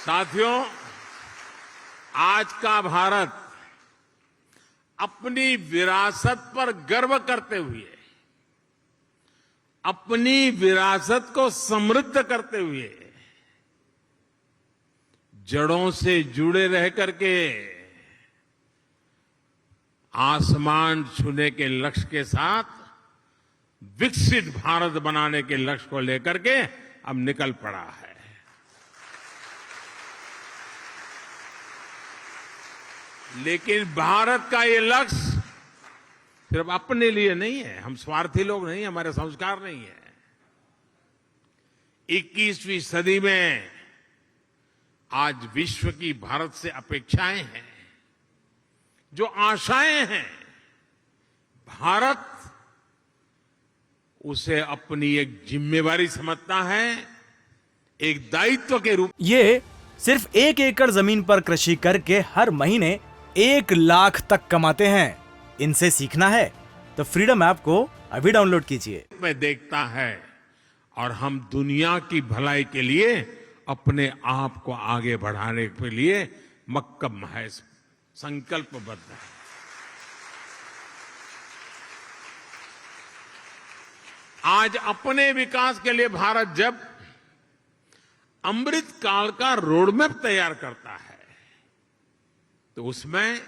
साथियों, आज का भारत अपनी विरासत पर गर्व करते हुए, अपनी विरासत को समृद्ध करते हुए, जड़ों से जुड़े रह करके आसमान छूने के लक्ष्य के साथ विकसित भारत बनाने के लक्ष्य को लेकर के अब निकल पड़ा है। लेकिन भारत का ये लक्ष्य सिर्फ अपने लिए नहीं है, हम स्वार्थी लोग नहीं, हमारे संस्कार नहीं है। 21वीं सदी में आज विश्व की भारत से अपेक्षाएं हैं, जो आशाएं हैं, भारत उसे अपनी एक जिम्मेवारी समझता है, एक दायित्व के रूप। ये सिर्फ 1 एकड़ जमीन पर कृषि करके हर महीने 1 लाख तक कमाते हैं। इनसे सीखना है तो फ्रीडम ऐप को अभी डाउनलोड कीजिए। में देखता है और हम दुनिया की भलाई के लिए अपने आप को आगे बढ़ाने के लिए मक्कम है, संकल्पबद्ध है। आज अपने विकास के लिए भारत जब अमृत काल का रोडमैप तैयार करता है तो उसमें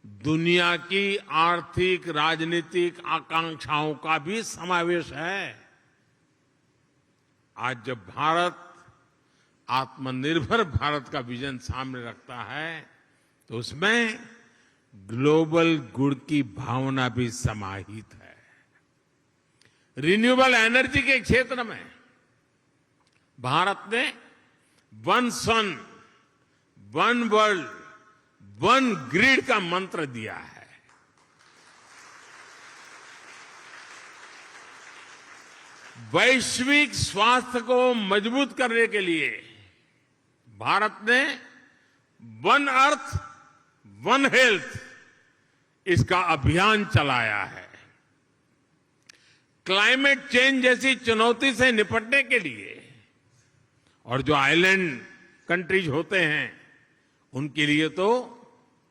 दुनिया की आर्थिक राजनीतिक आकांक्षाओं का भी समावेश है। आज जब भारत आत्मनिर्भर भारत का विजन सामने रखता है तो उसमें ग्लोबल गुड की भावना भी समाहित है। रिन्यूएबल एनर्जी के क्षेत्र में भारत ने वन सन, वन वर्ल्ड, वन ग्रिड का मंत्र दिया है। वैश्विक स्वास्थ्य को मजबूत करने के लिए भारत ने वन अर्थ, वन हेल्थ इसका अभियान चलाया है। क्लाइमेट चेंज जैसी चुनौती से निपटने के लिए और जो आइलैंड कंट्रीज होते हैं उनके लिए तो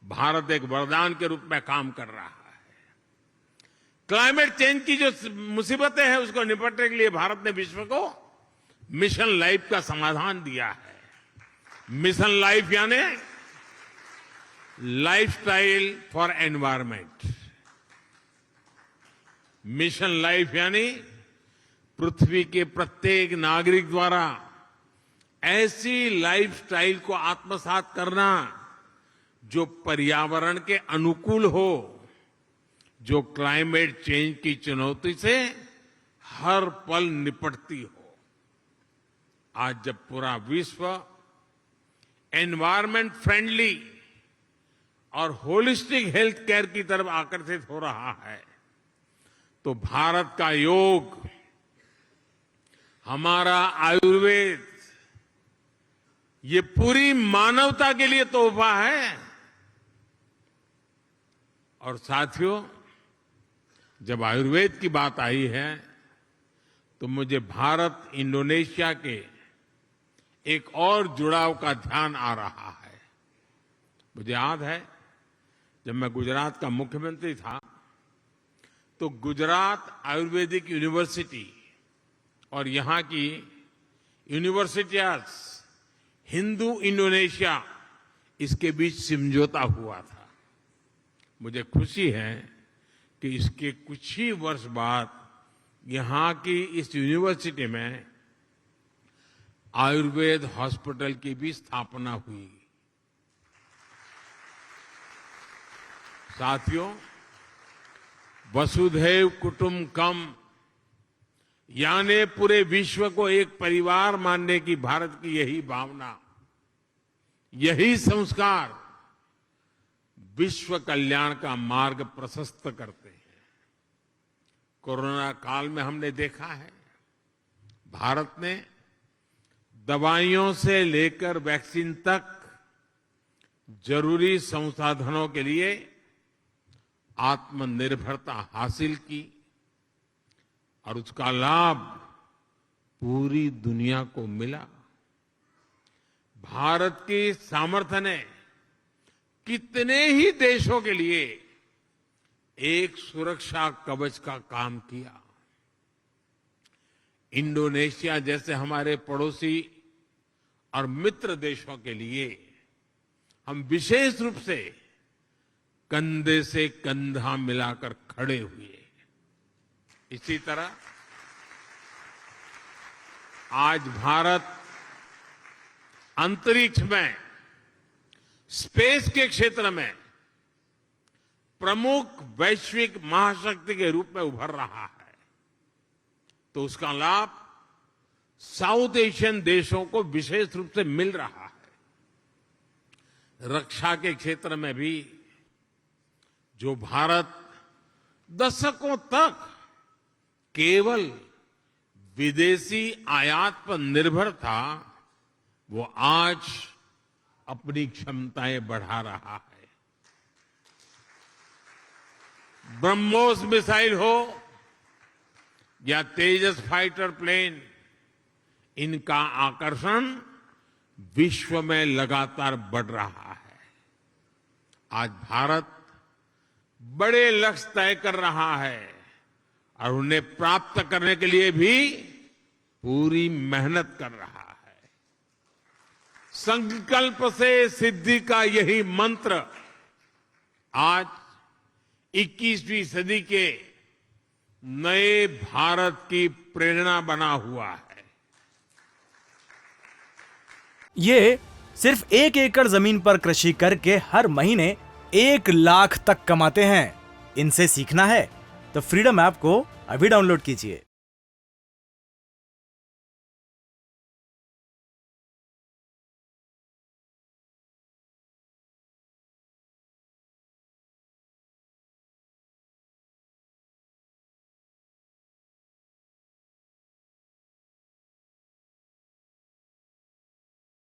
भारत एक वरदान के रूप में काम कर रहा है। क्लाइमेट चेंज की जो मुसीबतें हैं उसको निपटने के लिए भारत ने विश्व को मिशन लाइफ का समाधान दिया है। मिशन लाइफ यानी lifestyle for environment. Mission life यानी पृथ्वी के प्रत्येक नागरिक द्वारा ऐसी लाइफस्टाइल को आत्मसात करना जो पर्यावरण के अनुकूल हो, जो क्लाइमेट चेंज की चुनौती से हर पल निपटती हो। आज जब पूरा विश्व एनवायरमेंट फ्रेंडली और होलिस्टिक हेल्थ केयर की तरफ आकर्षित हो रहा है तो भारत का योग, हमारा आयुर्वेद, ये पूरी मानवता के लिए तोहफा है। और साथियों, जब आयुर्वेद की बात आई है तो मुझे भारत इंडोनेशिया के एक और जुड़ाव का ध्यान आ रहा है। मुझे याद है जब मैं गुजरात का मुख्यमंत्री था तो गुजरात आयुर्वेदिक यूनिवर्सिटी और यहां की यूनिवर्सिटियां, हिंदू इंडोनेशिया, इसके बीच समझौता हुआ था। मुझे खुशी है कि इसके कुछ ही वर्ष बाद यहां की इस यूनिवर्सिटी में आयुर्वेद हॉस्पिटल की भी स्थापना हुई। साथियों, वसुधैव कुटुंबकम यानी पूरे विश्व को एक परिवार मानने की भारत की यही भावना, यही संस्कार विश्व कल्याण का मार्ग प्रशस्त करते हैं। कोरोना काल में हमने देखा है भारत ने दवाइयों से लेकर वैक्सीन तक जरूरी संसाधनों के लिए आत्मनिर्भरता हासिल की और उसका लाभ पूरी दुनिया को मिला। भारत की सामर्थ्य ने कितने ही देशों के लिए एक सुरक्षा कवच का काम किया। इंडोनेशिया जैसे हमारे पड़ोसी और मित्र देशों के लिए हम विशेष रूप से कंधे से कंधा मिलाकर खड़े हुए। इसी तरह आज भारत अंतरिक्ष में, स्पेस के क्षेत्र में प्रमुख वैश्विक महाशक्ति के रूप में उभर रहा है, तो उसका लाभ साउथ एशियन देशों को विशेष रूप से मिल रहा है। रक्षा के क्षेत्र में भी जो भारत दशकों तक केवल विदेशी आयात पर निर्भर था, वो आज अपनी क्षमताएं बढ़ा रहा है। ब्रह्मोस मिसाइल हो या तेजस फाइटर प्लेन, इनका आकर्षण विश्व में लगातार बढ़ रहा है। आज भारत बड़े लक्ष्य तय कर रहा है और उन्हें प्राप्त करने के लिए भी पूरी मेहनत कर रहा है। संकल्प से सिद्धि का यही मंत्र आज 21वीं सदी के नए भारत की प्रेरणा बना हुआ है। ये सिर्फ 1 एकड़ जमीन पर कृषि करके हर महीने 1 लाख तक कमाते हैं। इनसे सीखना है तो फ्रीडम ऐप को अभी डाउनलोड कीजिए।